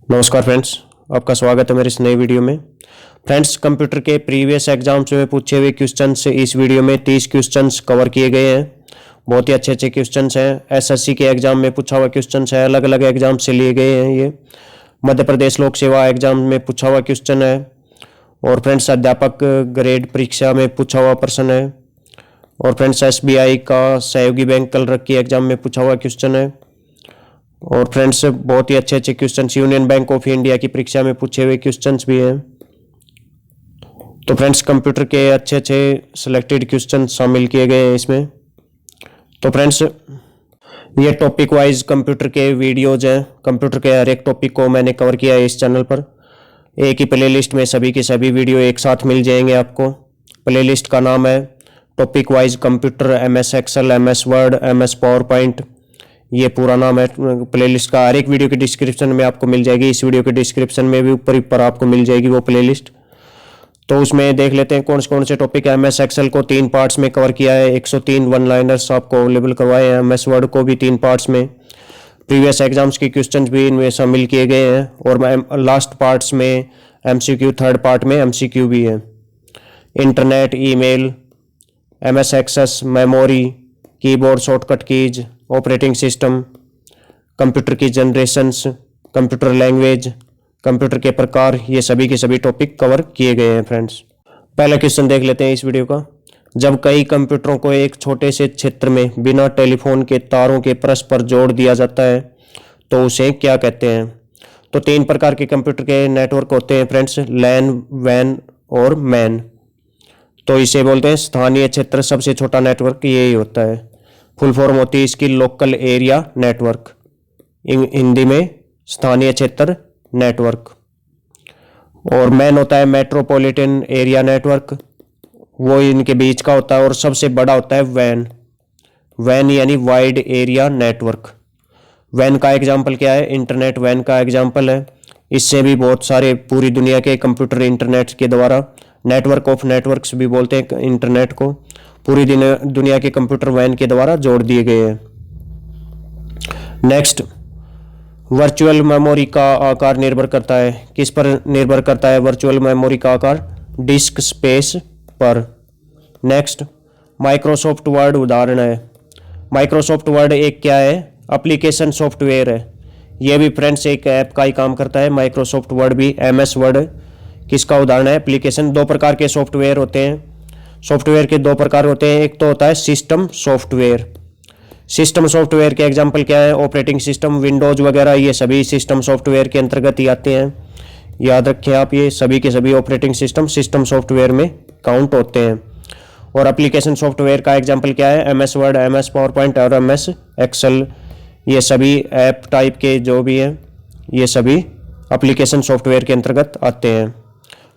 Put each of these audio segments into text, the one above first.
नमस्कार फ्रेंड्स, आपका स्वागत है मेरे इस नई वीडियो में। फ्रेंड्स, कंप्यूटर के प्रीवियस एग्जाम्स में पूछे हुए क्वेश्चंस इस वीडियो में 30 क्वेश्चंस कवर किए गए हैं। बहुत ही अच्छे अच्छे क्वेश्चंस हैं। एसएससी के एग्जाम में पूछा हुआ क्वेश्चंस है, अलग अलग एग्जाम से लिए गए हैं। ये मध्य प्रदेश लोक सेवा एग्जाम में पूछा हुआ क्वेश्चन है और फ्रेंड्स अध्यापक ग्रेड परीक्षा में पूछा हुआ प्रश्न है और फ्रेंड्स एसबीआई का सहयोगी बैंक क्लर्क की एग्जाम में पूछा हुआ क्वेश्चन है और फ्रेंड्स बहुत ही अच्छे अच्छे questions union bank of India की परीक्षा में पूछे हुए क्वेश्चंस भी हैं। तो फ्रेंड्स कंप्यूटर के अच्छे अच्छे सिलेक्टेड क्वेश्चन शामिल किए गए हैं इसमें। तो फ्रेंड्स ये टॉपिक वाइज कंप्यूटर के वीडियोज हैं। कंप्यूटर के हर एक टॉपिक को मैंने कवर किया है इस चैनल पर। एक ही प्लेलिस्ट में सभी के सभी वीडियो एक साथ मिल जाएंगे आपको। प्लेलिस्ट का नाम है topic wise computer, MS Excel, MS Word, MS PowerPoint, ये पूरा नाम है प्लेलिस्ट का। हर एक वीडियो के डिस्क्रिप्शन में आपको मिल जाएगी। इस वीडियो के डिस्क्रिप्शन में भी ऊपर आपको मिल जाएगी वो प्लेलिस्ट। तो उसमें देख लेते हैं कौन से टॉपिक है। MS एक्सेल को 3 पार्ट्स में कवर किया है, 103 वन लाइनर्स आपको अवेलेबल करवाए हैं। MS वर्ड को भी 3 पार्ट्स में, प्रीवियस एग्जाम्स के क्वेश्चंस भी इनमें शामिल किए गए हैं और लास्ट पार्ट्स में MCQ, थर्ड पार्ट में MCQ भी है। Internet, email, MS Access, memory, keyboard shortcut keys, operating system, computer की जनरेशंस, कंप्यूटर लैंग्वेज, कंप्यूटर के प्रकार, ये सभी के सभी टॉपिक कवर किए गए हैं फ्रेंड्स। पहला क्वेश्चन देख लेते हैं इस वीडियो का। जब कई कंप्यूटरों को एक छोटे से क्षेत्र में बिना टेलीफोन के तारों के परस्पर जोड़ दिया जाता है तो उसे क्या कहते हैं? तो 3 प्रकार के कंप्यूटर के नेटवर्क होते हैं फ्रेंड्स, लैन, वैन और मैन। तो इसे बोलते हैं स्थानीय क्षेत्र सबसे छोटा नेटवर्क, यही होता है। फुल फॉर्म होती है इसकी लोकल एरिया नेटवर्क, हिंदी में स्थानीय क्षेत्र नेटवर्क। और मैन होता है मेट्रोपॉलिटन एरिया नेटवर्क, वो इनके बीच का होता है। और सबसे बड़ा होता है वैन, वैन यानी वाइड एरिया नेटवर्क। वैन का एग्जाम्पल क्या है? इंटरनेट वैन का एग्जाम्पल है। इससे भी बहुत सारे पूरी दुनिया के कंप्यूटर इंटरनेट के द्वारा, नेटवर्क ऑफ नेटवर्क्स भी बोलते हैं इंटरनेट को, पूरी दुनिया के कंप्यूटर वैन के द्वारा जोड़ दिए गए हैं। नेक्स्ट, वर्चुअल मेमोरी का आकार निर्भर करता है, किस पर निर्भर करता है वर्चुअल मेमोरी का आकार? डिस्क स्पेस पर। नेक्स्ट, माइक्रोसॉफ्ट वर्ड उदाहरण है। माइक्रोसॉफ्ट वर्ड एक क्या है? एप्लीकेशन सॉफ्टवेयर है। यह भी फ्रेंड्स एक ऐप का ही काम करता है। माइक्रोसॉफ्ट वर्ड भी, MS वर्ड किसका उदाहरण है? एप्लीकेशन। 2 प्रकार के सॉफ्टवेयर होते हैं। सॉफ्टवेयर के 2 प्रकार होते हैं। एक तो होता है सिस्टम सॉफ्टवेयर। सिस्टम सॉफ्टवेयर के एग्जांपल क्या है? ऑपरेटिंग सिस्टम, विंडोज वगैरह, ये सभी सिस्टम सॉफ्टवेयर के अंतर्गत ही आते हैं। याद रखें आप, ये सभी के सभी ऑपरेटिंग सिस्टम सॉफ्टवेयर में काउंट होते हैं। और एप्लीकेशन सॉफ्टवेयर का एग्जांपल क्या है? MS Word, MS power point और MS एक्सेल, ये सभी ऐप टाइप के जो भी हैं, ये सभी एप्लीकेशन सॉफ्टवेयर के अंतर्गत आते हैं।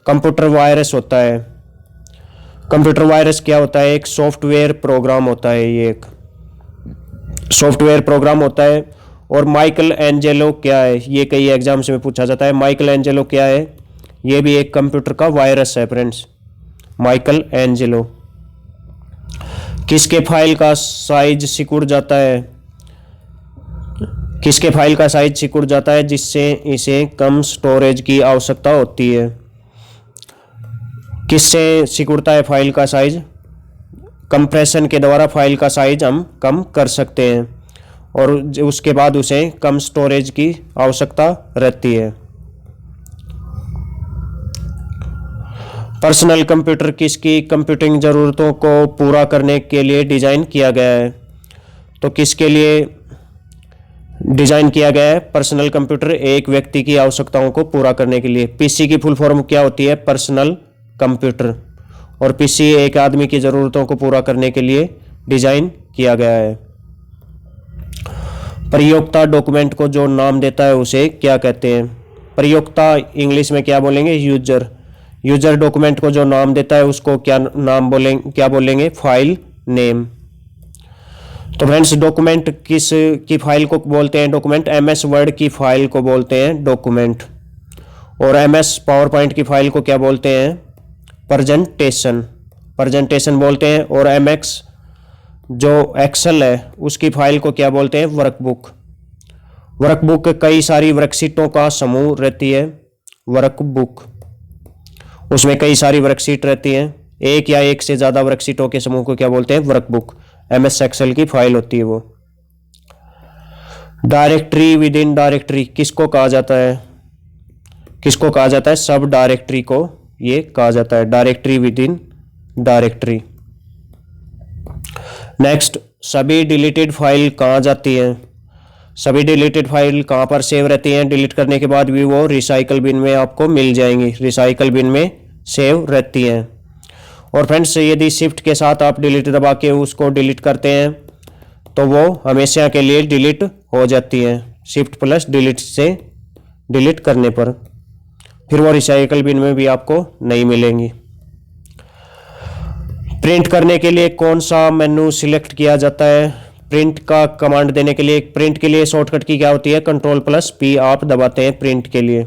कंप्यूटर वायरस होता है। कंप्यूटर वायरस क्या होता है? एक सॉफ्टवेयर प्रोग्राम होता है। ये एक सॉफ्टवेयर प्रोग्राम होता है। और माइकल एंजेलो क्या है? ये कई एग्जाम्स में पूछा जाता है। माइकल एंजेलो क्या है? ये भी एक कंप्यूटर का वायरस है फ्रेंड्स, माइकल एंजेलो। किसके फाइल का साइज सिकुड़ जाता है? किसके फाइल का साइज सिकुड़ जाता है जिससे इसे कम स्टोरेज की आवश्यकता होती है? किससे सिकुड़ता है फाइल का साइज? कंप्रेशन के द्वारा फाइल का साइज हम कम कर सकते हैं और उसके बाद उसे कम स्टोरेज की आवश्यकता रहती है। पर्सनल कंप्यूटर किसकी कंप्यूटिंग जरूरतों को पूरा करने के लिए डिजाइन किया गया है? तो किसके लिए डिजाइन किया गया है पर्सनल कंप्यूटर? एक व्यक्ति की आवश्यकताओं को पूरा करने के लिए। PC की फुल फॉर्म क्या होती है? Personal computer. और PC एक आदमी की ज़रूरतों को पूरा करने के लिए डिज़ाइन किया गया है। प्रयोक्ता डॉक्यूमेंट को जो नाम देता है उसे क्या कहते हैं? प्रयोक्ता इंग्लिश में क्या बोलेंगे? यूजर। यूजर डॉक्यूमेंट को जो नाम देता है उसको क्या नाम बोलेंगे? क्या बोलेंगे? File name. तो फ्रेंड्स, डॉक्यूमेंट किस की फाइल को बोलते हैं? डॉक्यूमेंट। MS वर्ड की फाइल को बोलते हैं डॉक्यूमेंट। और MS पावर पॉइंट की फाइल को क्या बोलते हैं? प्रेजेंटेशन। प्रेजेंटेशन बोलते हैं। और जो एक्सेल है उसकी फाइल को क्या बोलते हैं? वर्कबुक। वर्कबुक कई सारी वर्कशीटों का समूह रहती है। वर्कबुक, उसमें कई सारी वर्कशीट रहती हैं। एक या एक से ज्यादा वर्कशीटों के समूह को क्या बोलते हैं? वर्कबुक। MS एक्सेल की फाइल होती है वो। डायरेक्टरी विद इन डायरेक्टरी किसको कहा जाता है? किसको कहा जाता है? सब डायरेक्टरी को ये कहा जाता है, directory with in directory. Next, सभी डिलीटेड फाइल कहाँ जाती है? सभी डिलीटेड फाइल कहाँ पर सेव रहती हैं? डिलीट करने के बाद भी वो रिसाइकल बिन में आपको मिल जाएंगी, रिसाइकल बिन में सेव रहती हैं। और फ्रेंड्स, यदि शिफ्ट के साथ आप डिलीट दबा के उसको डिलीट करते हैं तो वो हमेशा के लिए डिलीट हो जाती है। शिफ्ट प्लस डिलीट से डिलीट करने पर फिर वो रिसाइकल बिन में भी आपको नहीं मिलेंगी। प्रिंट करने के लिए कौन सा मेनू सिलेक्ट किया जाता है? प्रिंट का कमांड देने के लिए, प्रिंट के लिए शॉर्टकट की क्या होती है? Ctrl+P आप दबाते हैं प्रिंट के लिए।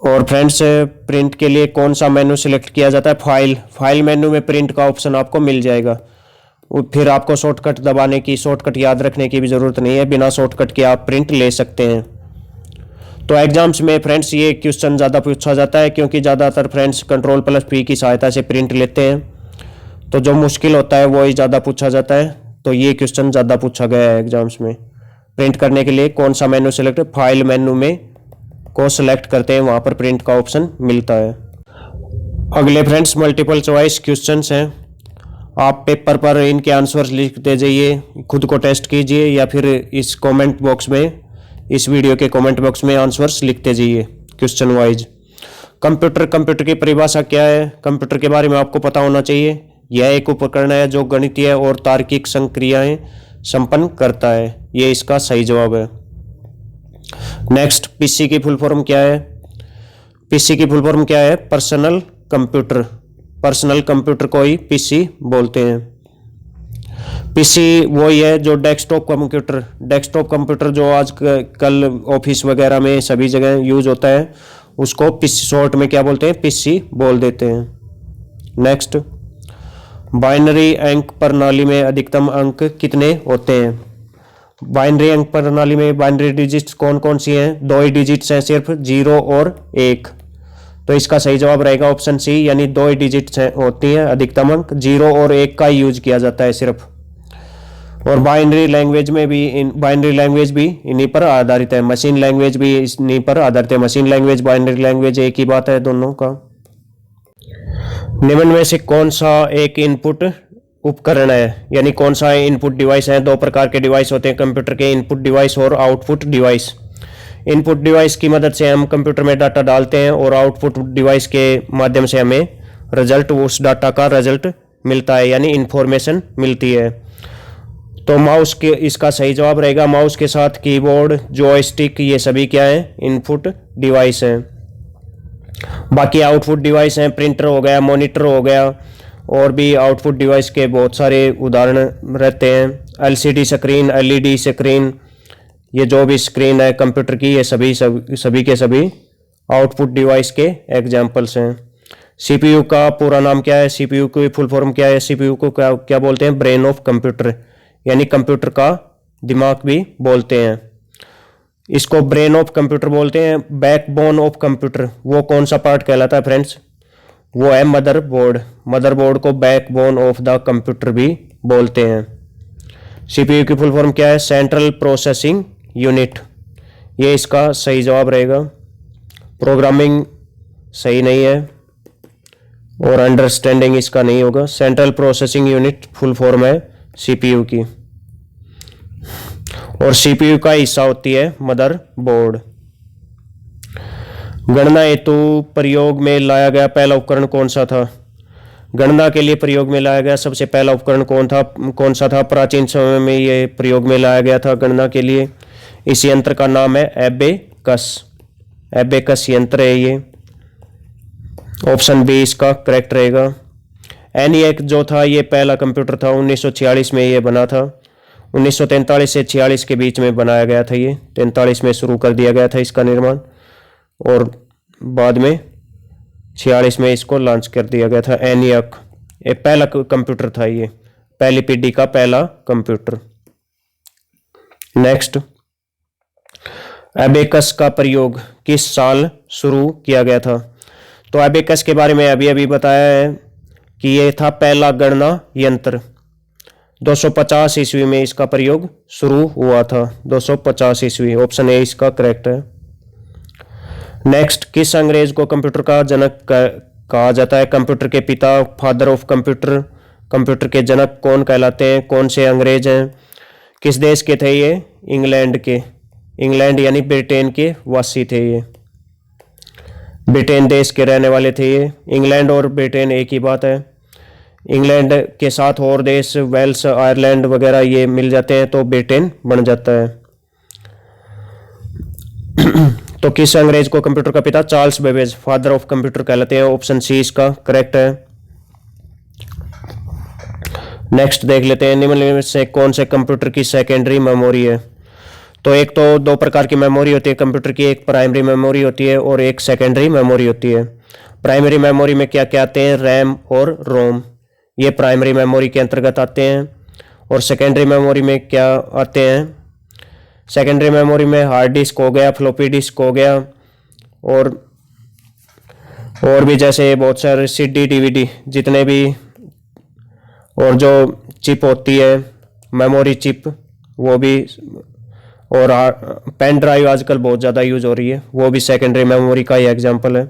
और फ्रेंड्स, प्रिंट के लिए कौन सा मेनू सिलेक्ट किया जाता है? फाइल मेनू में प्रिंट का ऑप्शन आपको मिल जाएगा। फिर आपको शॉर्टकट दबाने की, शॉर्टकट याद रखने की भी जरूरत नहीं है, बिना शॉर्टकट के आप प्रिंट ले सकते हैं। तो एग्जाम्स में फ्रेंड्स ये क्वेश्चन ज़्यादा पूछा जाता है, क्योंकि ज़्यादातर फ्रेंड्स Ctrl+P की सहायता से प्रिंट लेते हैं, तो जो मुश्किल होता है वो ही ज़्यादा पूछा जाता है। तो ये क्वेश्चन ज़्यादा पूछा गया है एग्जाम्स में। प्रिंट करने के लिए कौन सा मेनू सेलेक्ट? फाइल मेनू में को सिलेक्ट करते हैं, वहाँ पर प्रिंट का ऑप्शन मिलता है। अगले फ्रेंड्स मल्टीपल चॉइस क्वेश्चंस हैं। आप पेपर पर इनके आंसर्स लिखते जाइए, खुद को टेस्ट कीजिए, या फिर इस कमेंट बॉक्स में, इस वीडियो के कमेंट बॉक्स में आंसर्स लिखते जाइए क्वेश्चन वाइज। कंप्यूटर की परिभाषा क्या है? कंप्यूटर के बारे में आपको पता होना चाहिए। यह एक उपकरण है जो गणितीय और तार्किक संक्रियाएं संपन्न करता है। ये इसका सही जवाब है। नेक्स्ट, पीसी की फुल फॉर्म क्या है? पीसी की फुल फॉर्म क्या है? Personal computer. पर्सनल कंप्यूटर को ही पीसी बोलते हैं। पीसी वही है जो डेस्कटॉप कंप्यूटर जो आज कल ऑफिस वगैरह में सभी जगह यूज होता है, उसको पीसी शॉर्ट में क्या बोलते हैं? पीसी बोल देते हैं। नेक्स्ट, बाइनरी अंक प्रणाली में अधिकतम अंक कितने होते हैं? बाइनरी अंक प्रणाली में बाइनरी डिजिट्स कौन कौन सी हैं? 2 ही डिजिट्स हैं सिर्फ, 0 और 1। तो इसका सही जवाब रहेगा ऑप्शन सी, यानी 2 ही डिजिट्स होती हैं अधिकतम अंक, 0 और 1 का यूज किया जाता है सिर्फ। और बाइनरी लैंग्वेज भी इन्हीं पर आधारित है। मशीन लैंग्वेज भी इन्हीं पर आधारित है। मशीन लैंग्वेज, बाइनरी लैंग्वेज एक ही बात है दोनों का। निम्न में से कौन सा एक इनपुट उपकरण है, यानी कौन सा इनपुट डिवाइस है? 2 प्रकार के डिवाइस होते हैं कंप्यूटर के, इनपुट डिवाइस और आउटपुट डिवाइस। इनपुट डिवाइस की मदद से हम कंप्यूटर में डाटा डालते हैं, और आउटपुट डिवाइस के माध्यम से हमें रिजल्ट, उस डाटा का रिजल्ट मिलता है, यानी इंफॉर्मेशन मिलती है। तो माउस के, इसका सही जवाब रहेगा माउस के साथ कीबोर्ड, जॉयस्टिक, ये सभी क्या है? इनपुट डिवाइस हैं। बाकी आउटपुट डिवाइस हैं, प्रिंटर हो गया, मॉनिटर हो गया, और भी आउटपुट डिवाइस के बहुत सारे उदाहरण रहते हैं। LCD स्क्रीन, LED स्क्रीन, ये जो भी स्क्रीन है कंप्यूटर की, ये सभी के सभी आउटपुट डिवाइस के एग्जाम्पल्स हैं। CPU का पूरा नाम क्या है? CPU की फुल फॉर्म क्या है? CPU को क्या बोलते हैं? ब्रेन ऑफ कंप्यूटर, यानी कंप्यूटर का दिमाग भी बोलते हैं। इसको ब्रेन ऑफ कंप्यूटर बोलते हैं। बैकबोन ऑफ कंप्यूटर वो कौन सा पार्ट कहलाता है फ्रेंड्स? वो है मदरबोर्ड। मदरबोर्ड को बैकबोन ऑफ द कंप्यूटर भी बोलते हैं। सीपीयू की फुल फॉर्म क्या है? सेंट्रल प्रोसेसिंग यूनिट, ये इसका सही जवाब रहेगा। प्रोग्रामिंग सही नहीं है, और अंडरस्टैंडिंग इसका नहीं होगा। Central processing unit full form है सीपीयू की, और सीपीयू का हिस्सा होती है मदरबोर्ड। गणना हेतु प्रयोग में लाया गया पहला उपकरण कौन सा था? गणना के लिए प्रयोग में लाया गया सबसे पहला उपकरण कौन सा था? प्राचीन समय में ये प्रयोग में लाया गया था गणना के लिए। इस यंत्र का नाम है एबेकस। एबेकस यंत्र है ये। ऑप्शन बी इसका करेक्ट रहेगा। ENIAC जो था ये पहला कंप्यूटर था, 1946 में ये बना था। 1943 से 46 के बीच में बनाया गया था ये। 43 में शुरू कर दिया गया था इसका निर्माण, और बाद में 46 में इसको लॉन्च कर दिया गया था। ENIAC ये पहला कंप्यूटर था, ये पहली पीढ़ी का पहला कंप्यूटर। नेक्स्ट, एबेकस का प्रयोग किस साल शुरू किया गया था? तो एबेकस के बारे में अभी अभी बताया है कि ये था पहला गणना यंत्र। 250 ईस्वी में इसका प्रयोग शुरू हुआ था। 250 ईस्वी, ऑप्शन ए इसका करेक्ट है। नेक्स्ट, किस अंग्रेज को कंप्यूटर का जनक कहा जाता है? कंप्यूटर के पिता, फादर ऑफ कंप्यूटर, कंप्यूटर के जनक कौन कहलाते हैं? कौन से अंग्रेज हैं? किस देश के थे ये? इंग्लैंड के। इंग्लैंड यानी ब्रिटेन के वासी थे ये, ब्रिटेन देश के रहने वाले थे ये। इंग्लैंड और ब्रिटेन एक ही बात है। इंग्लैंड के साथ और देश वेल्स, आयरलैंड वगैरह ये मिल जाते हैं तो ब्रिटेन बन जाता है। तो किस अंग्रेज को कंप्यूटर का पिता? Charles Babbage, father of computer कहलाते हैं। ऑप्शन सी इसका करेक्ट है। नेक्स्ट देख लेते हैं, निम्न में से कौन से कंप्यूटर की सेकेंडरी मेमोरी है? तो एक तो दो प्रकार की मेमोरी होती है कंप्यूटर की, एक प्राइमरी मेमोरी होती है और एक सेकेंडरी मेमोरी होती है। प्राइमरी मेमोरी में क्या क्या आते हैं? रैम और रोम, ये प्राइमरी मेमोरी के अंतर्गत आते हैं। और सेकेंडरी मेमोरी में क्या आते हैं? सेकेंडरी मेमोरी में हार्ड डिस्क हो गया, फ्लॉपी डिस्क हो गया, और भी जैसे बहुत सारे सीडी, डीवीडी जितने भी, और जो चिप होती है मेमोरी चिप वो भी, और पेन ड्राइव आजकल बहुत ज़्यादा यूज हो रही है, वो भी सेकेंडरी मेमोरी का ही एग्जांपल है।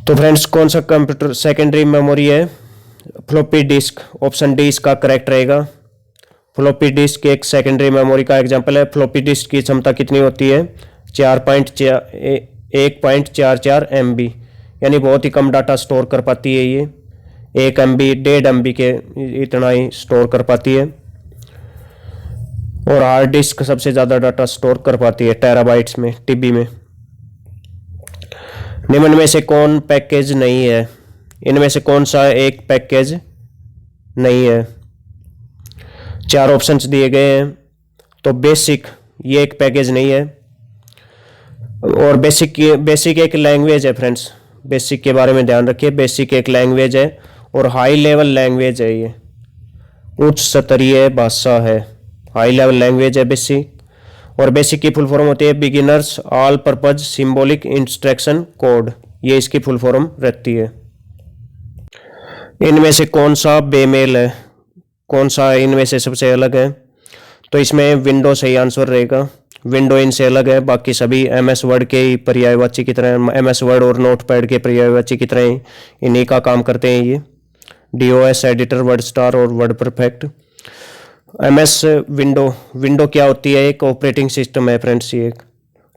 तो फ्रेंड्स, कौन सा कंप्यूटर सेकेंडरी मेमोरी है? फ्लॉपी डिस्क, ऑप्शन डी इसका करेक्ट रहेगा। फ्लॉपी डिस्क एक सेकेंडरी मेमोरी का एग्जांपल है। फ्लॉपी डिस्क की क्षमता कितनी होती है? 1.44 MB, यानी बहुत ही कम डाटा स्टोर कर पाती है ये। 1 MB, 1.5 MB के इतना ही स्टोर कर पाती है। और हार्ड डिस्क सबसे ज़्यादा डाटा स्टोर कर पाती है टेराबाइट्स में, टीबी में। निम्न में से कौन पैकेज नहीं है? इनमें से कौन सा एक पैकेज नहीं है? 4 ऑप्शंस दिए गए हैं। तो बेसिक, ये एक पैकेज नहीं है। और बेसिक एक लैंग्वेज है फ्रेंड्स, बेसिक के बारे में ध्यान रखिए। बेसिक एक लैंग्वेज है और हाई लेवल लैंग्वेज है, ये उच्च स्तरीय भाषा है, हाई लेवल लैंग्वेज है बेसिक। और बेसिक की फुल फॉर्म होती है beginners all purpose symbolic instruction code, ये इसकी फुल फॉर्म रहती है। इनमें से कौन सा बेमेल है? कौन सा इनमें से सबसे अलग है? तो इसमें विंडो सही आंसर रहेगा। विंडो इनसे अलग है, बाकी सभी MS वर्ड के पर्यायवाची की तरह, MS वर्ड और नोटपैड के पर्यायवाची की तरह ही इन्हीं का काम करते हैं ये। DOS एडिटर, वर्ड स्टार और वर्ड परफेक्ट। MS विंडो क्या होती है? एक ऑपरेटिंग सिस्टम है फ्रेंड्स, ये एक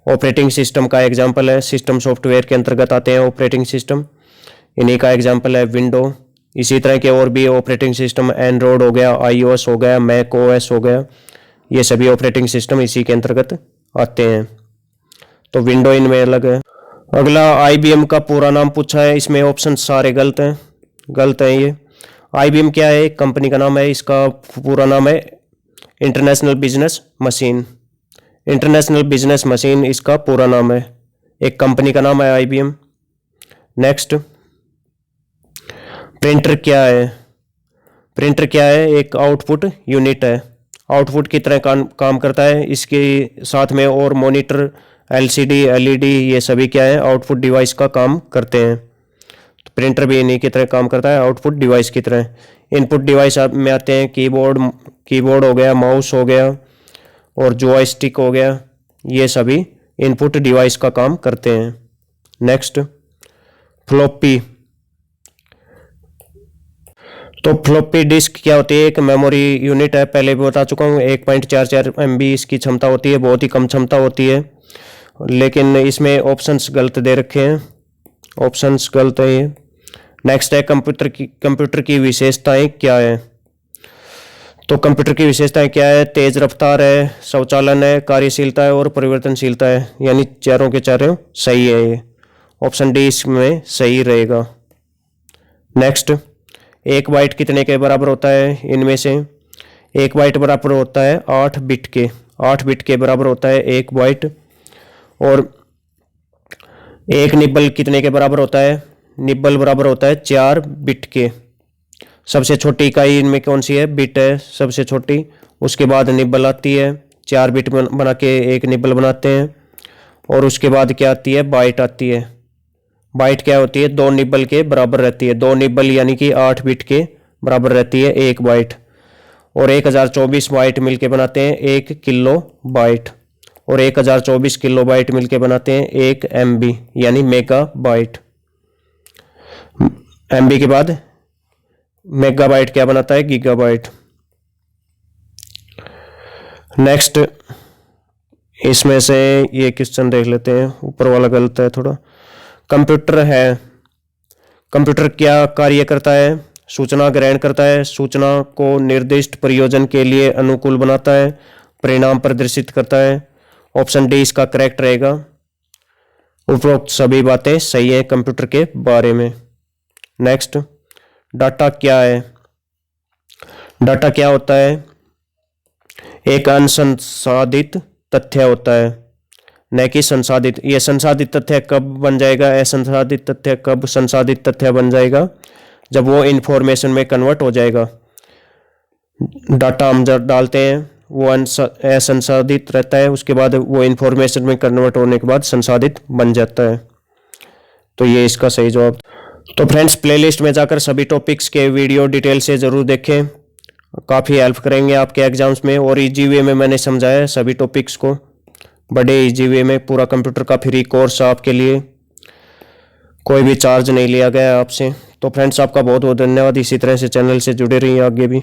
ऑपरेटिंग सिस्टम का एग्जांपल है। सिस्टम सॉफ्टवेयर के अंतर्गत आते हैं ऑपरेटिंग सिस्टम, इन्हीं का एग्जांपल है विंडो। इसी तरह के और भी ऑपरेटिंग सिस्टम, एंड्रॉयड हो गया, iOS हो गया, मैक OS हो गया, ये सभी ऑपरेटिंग सिस्टम इसी के अंतर्गत आते हैं। तो विंडो इनमें अलग है। अगला, IBM का पूरा नाम पूछा है, इसमें ऑप्शन सारे गलत हैं ये। IBM क्या है? एक कंपनी का नाम है, इसका पूरा नाम है international business machine. International business machine इसका पूरा नाम है, एक कंपनी का नाम है IBM। नेक्स्ट, प्रिंटर क्या है? प्रिंटर क्या है? एक आउटपुट यूनिट है, आउटपुट की तरह काम करता है। इसके साथ में और मॉनिटर, LCD, LED ये सभी क्या है? आउटपुट डिवाइस का काम करते हैं। तो प्रिंटर भी इन्हीं की तरह काम करता है, आउटपुट डिवाइस की तरह। इनपुट डिवाइस में आते हैं कीबोर्ड हो गया, माउस हो गया और जॉयस्टिक हो गया, ये सभी इनपुट डिवाइस का काम करते हैं। Next, floppy. तो फ्लॉपी डिस्क क्या होती है? एक मेमोरी यूनिट है, पहले भी बता चुका हूँ। 1.44 MB इसकी क्षमता होती है, बहुत ही कम क्षमता होती है। लेकिन इसमें ऑप्शंस गलत दे रखे हैं, ऑप्शंस गलत है ये। नेक्स्ट है, कंप्यूटर की विशेषताएं क्या है? तो कंप्यूटर की विशेषताएं क्या है? तेज रफ्तार है, स्वचालन है, कार्यशीलता है और परिवर्तनशीलता है, यानी चारों के चारों सही है ये। ऑप्शन डी इसमें सही रहेगा। नेक्स्ट, 1 बाइट कितने के बराबर होता है? इनमें से 1 बाइट बराबर होता है 8 बिट के, 8 बिट के बराबर होता है 1 बाइट। और 1 निब्बल कितने के बराबर होता है? निब्बल बराबर होता है 4 बिट के। सबसे छोटी इकाई इनमें कौन सी है? बिट है सबसे छोटी, उसके बाद निब्बल आती है, 4 बिट बना के एक निबल बनाते हैं। और उसके बाद क्या आती है, बाइट आती है। बाइट क्या होती है, 2 निबल के बराबर रहती है। 2 निबल यानी कि 8 बिट के बराबर रहती है 1 बाइट। और 1024 बाइट मिलके बनाते हैं 1 किलो बाइट। और 1024 किलो बाइट मिलके बनाते हैं 1 MB यानी मेगा बाइट। MB के बाद मेगाबाइट क्या बनाता है, गीगाबाइट। नेक्स्ट इसमें से ये क्वेश्चन देख लेते हैं, ऊपर वाला गलत है थोड़ा। कंप्यूटर है, कंप्यूटर क्या कार्य करता है, सूचना ग्रहण करता है, सूचना को निर्दिष्ट प्रयोजन के लिए अनुकूल बनाता है, परिणाम प्रदर्शित करता है। ऑप्शन डी इसका करेक्ट रहेगा। उपरोक्त सभी बातें सही है कंप्यूटर के बारे में। नेक्स्ट, डाटा क्या है। डाटा क्या होता है, एक अनसंसाधित तथ्य होता है, न कि संसाधित। यह संसाधित तथ्य कब बन जाएगा, असंसाधित तथ्य कब संसाधित तथ्य बन जाएगा, जब वो इंफॉर्मेशन में कन्वर्ट हो जाएगा। डाटा हम जब डालते हैं वो असंसाधित रहता है, उसके बाद वो इंफॉर्मेशन में कन्वर्ट होने के बाद संसाधित बन जाता है। तो ये इसका सही जवाब। तो फ्रेंड्स, प्लेलिस्ट में जाकर सभी टॉपिक्स के वीडियो डिटेल से ज़रूर देखें, काफ़ी हेल्प करेंगे आपके एग्जाम्स में। और इजी वे में मैंने समझाया है सभी टॉपिक्स को, बड़े इजी वे में। पूरा कंप्यूटर का फ्री कोर्स आपके लिए, कोई भी चार्ज नहीं लिया गया आपसे। तो फ्रेंड्स, आपका बहुत बहुत धन्यवाद। इसी तरह से चैनल से जुड़े रहिए आगे भी।